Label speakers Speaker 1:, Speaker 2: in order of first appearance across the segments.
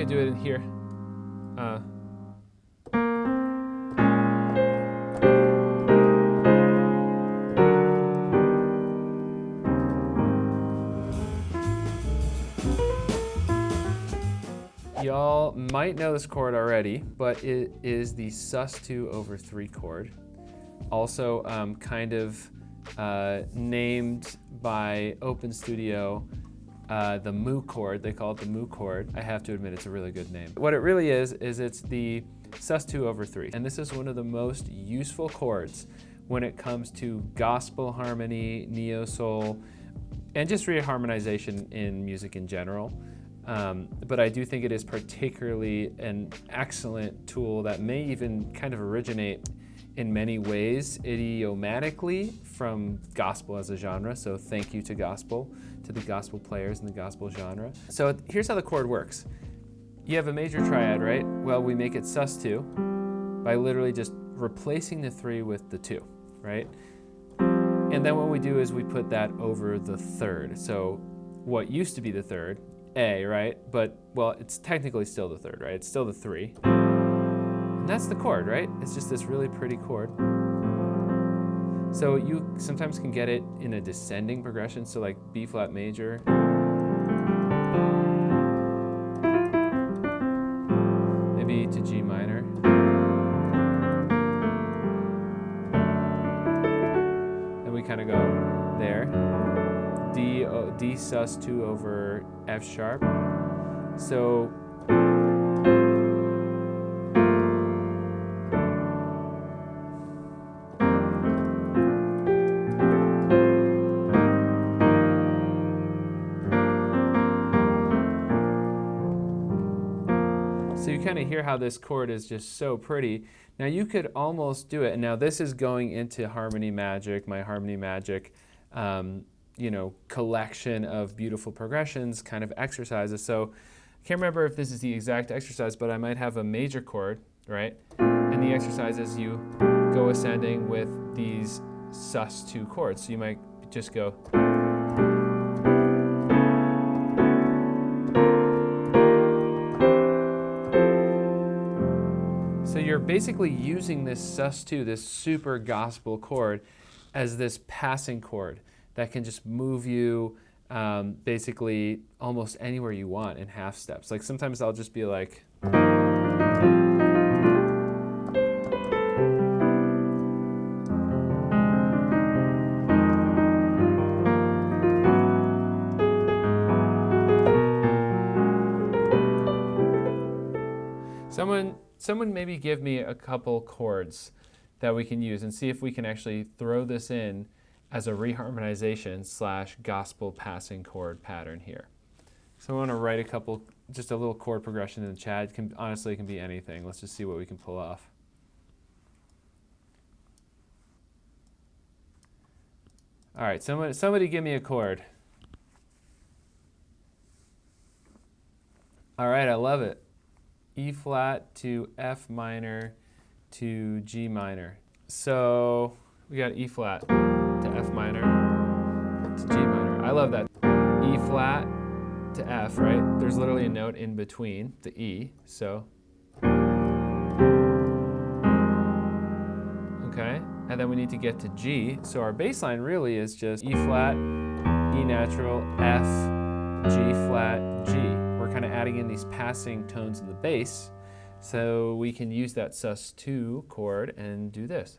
Speaker 1: do it in here. Y'all might know this chord already, but it is the Sus2 over 3 chord. Also kind of named by Open Studio the Mu chord. They call it the Mu chord. I have to admit it's a really good name. What it really is it's the Sus2 over 3. And this is one of the most useful chords when it comes to gospel harmony, neo-soul, and just reharmonization in music in general. But I do think it is particularly an excellent tool that may even kind of originate in many ways idiomatically from gospel as a genre. So thank you to gospel, to the gospel players in the gospel genre. So here's how the chord works. You have a major triad, right? Well, we make it Sus2 by literally just replacing the 3 with the 2, right? And then what we do is we put that over the 3rd. So what used to be the 3rd, A, right? But, well, it's technically still the 3rd, right? It's still the 3. And that's the chord, right? It's just this really pretty chord. So you sometimes can get it in a descending progression, so like B flat major. Maybe to G minor. Then we kind of go there. D Sus2 over F sharp. So you kind of hear how this chord is just so pretty. Now you could almost do it, and now this is going into Harmony Magic, my Harmony Magic collection of beautiful progressions kind of exercises. So I can't remember if this is the exact exercise, but I might have a major chord, right? And the exercise is you go ascending with these Sus2 chords. So you might just go. So you're basically using this Sus2, this super gospel chord, as this passing chord that can just move you basically almost anywhere you want in half steps. Like sometimes I'll just be like, Someone maybe give me a couple chords that we can use and see if we can actually throw this in as a reharmonization / gospel passing chord pattern here. So I want to write a couple, just a little chord progression in the chat. Honestly, it can be anything. Let's just see what we can pull off. All right, somebody give me a chord. All right, I love it. E flat to F minor to G minor. So we got E flat to F minor to G minor. I love that. E flat to F, right? There's literally a note in between the E, so. Okay, and then we need to get to G. So our bass line really is just E flat, E natural, F, G flat, G. We're kind of adding in these passing tones in the bass, so we can use that Sus2 chord and do this.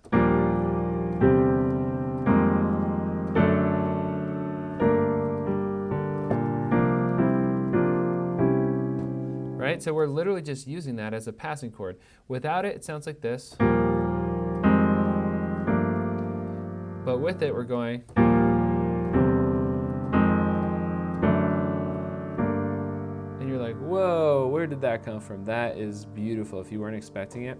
Speaker 1: Right? So we're literally just using that as a passing chord. Without it, it sounds like this. But with it, we're going. Whoa, where did that come from? That is beautiful if you weren't expecting it.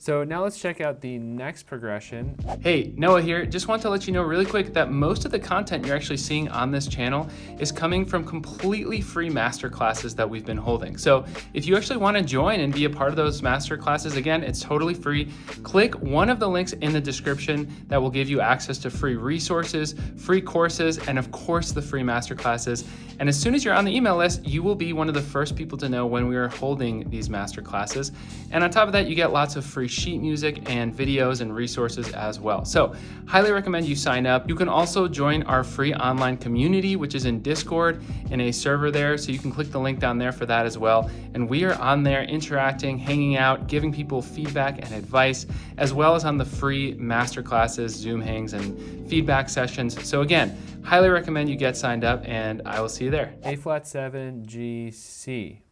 Speaker 1: So now let's check out the next progression.
Speaker 2: Hey, Noah here. Just want to let you know really quick that most of the content you're actually seeing on this channel is coming from completely free masterclasses that we've been holding. So if you actually want to join and be a part of those masterclasses, again, it's totally free. Click one of the links in the description that will give you access to free resources, free courses, and of course the free masterclasses. And as soon as you're on the email list, you will be one of the first people to know when we are holding these masterclasses. And on top of that, you get lots of free sheet music and videos and resources as well. So highly recommend you sign up. You can also join our free online community, which is in Discord in a server there. So you can click the link down there for that as well. And we are on there interacting, hanging out, giving people feedback and advice, as well as on the free masterclasses, Zoom hangs, and feedback sessions. So again, highly recommend you get signed up, and I will see you there.
Speaker 1: A flat 7, G, C.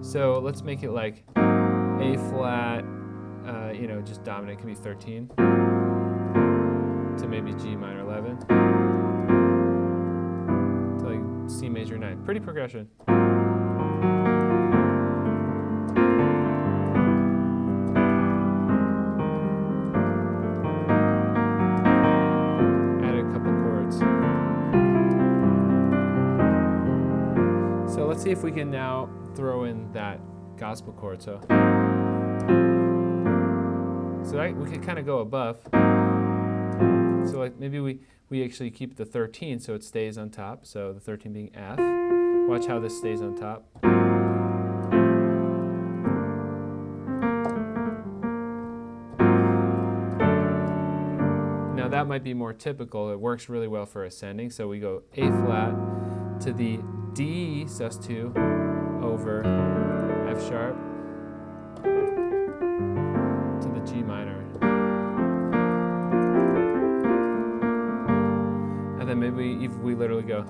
Speaker 1: So let's make it like A flat, just dominant, can be 13, to maybe G minor 11, to like C major 9. Pretty progression. So let's see if we can now throw in that gospel chord. So that we could kind of go above. So like maybe we actually keep the 13 so it stays on top. So the 13 being F. Watch how this stays on top. Now that might be more typical. It works really well for ascending. So we go A flat to the D sus2 over F sharp to the G minor. And then maybe if we literally go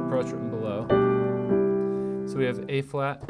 Speaker 1: approach written below. So we have A flat,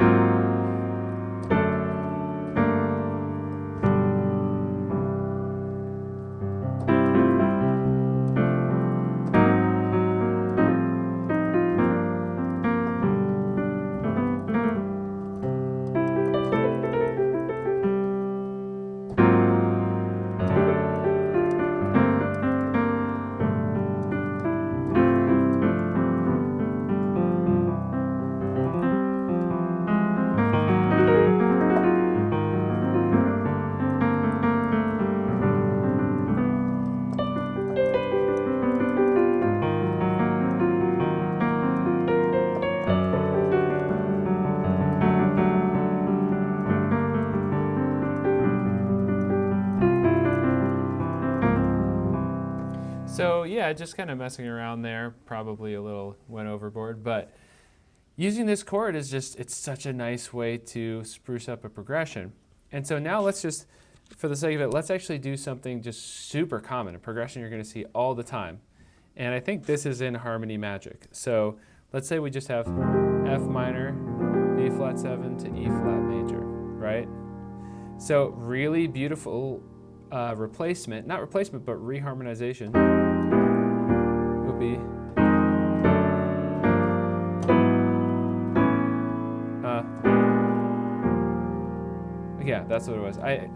Speaker 1: So yeah, just kind of messing around there, probably a little went overboard, but using this chord is just, it's such a nice way to spruce up a progression. And so now let's just, for the sake of it, let's actually do something just super common, a progression you're going to see all the time. And I think this is in harmony magic. So let's say we just have F minor, B flat 7 to E flat major, right? So really beautiful replacement, not replacement, but reharmonization would be yeah, that's what it was. I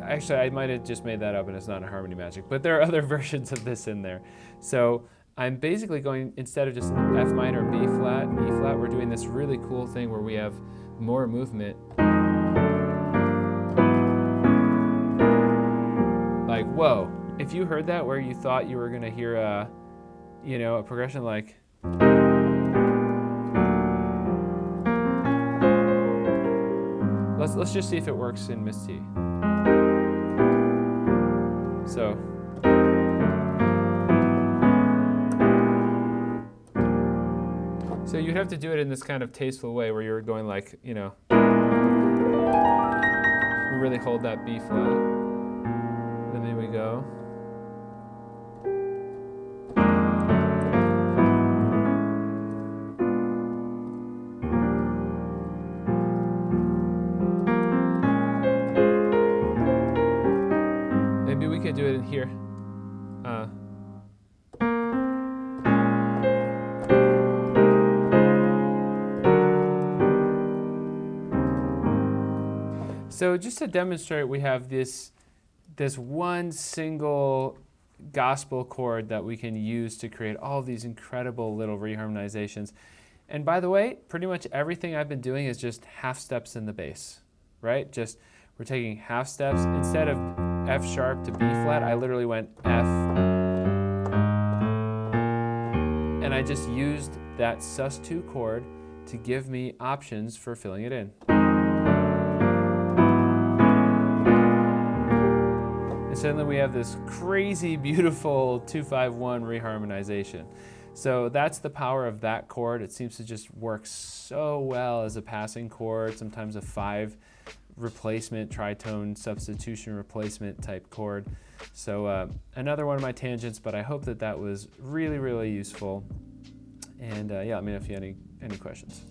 Speaker 1: might have just made that up and it's not a harmony magic, but there are other versions of this in there. So I'm basically going, instead of just F minor, B flat, E flat, we're doing this really cool thing where we have more movement. Like, whoa, if you heard that where you thought you were gonna hear a progression like, let's just see if it works in Miss T. So you'd have to do it in this kind of tasteful way where you're going like, we really hold that B flat. Then maybe we go. Maybe we could do it in here. So just to demonstrate, we have this one single gospel chord that we can use to create all these incredible little reharmonizations. And by the way, pretty much everything I've been doing is just half steps in the bass, right? Just we're taking half steps. Instead of F sharp to B flat, I literally went F. And I just used that Sus2 chord to give me options for filling it in. And suddenly we have this crazy, beautiful 2-5-1 reharmonization. So that's the power of that chord. It seems to just work so well as a passing chord, sometimes a 5 replacement, tritone substitution replacement type chord. So another one of my tangents, but I hope that that was really, really useful. And yeah, let me know if you have any questions.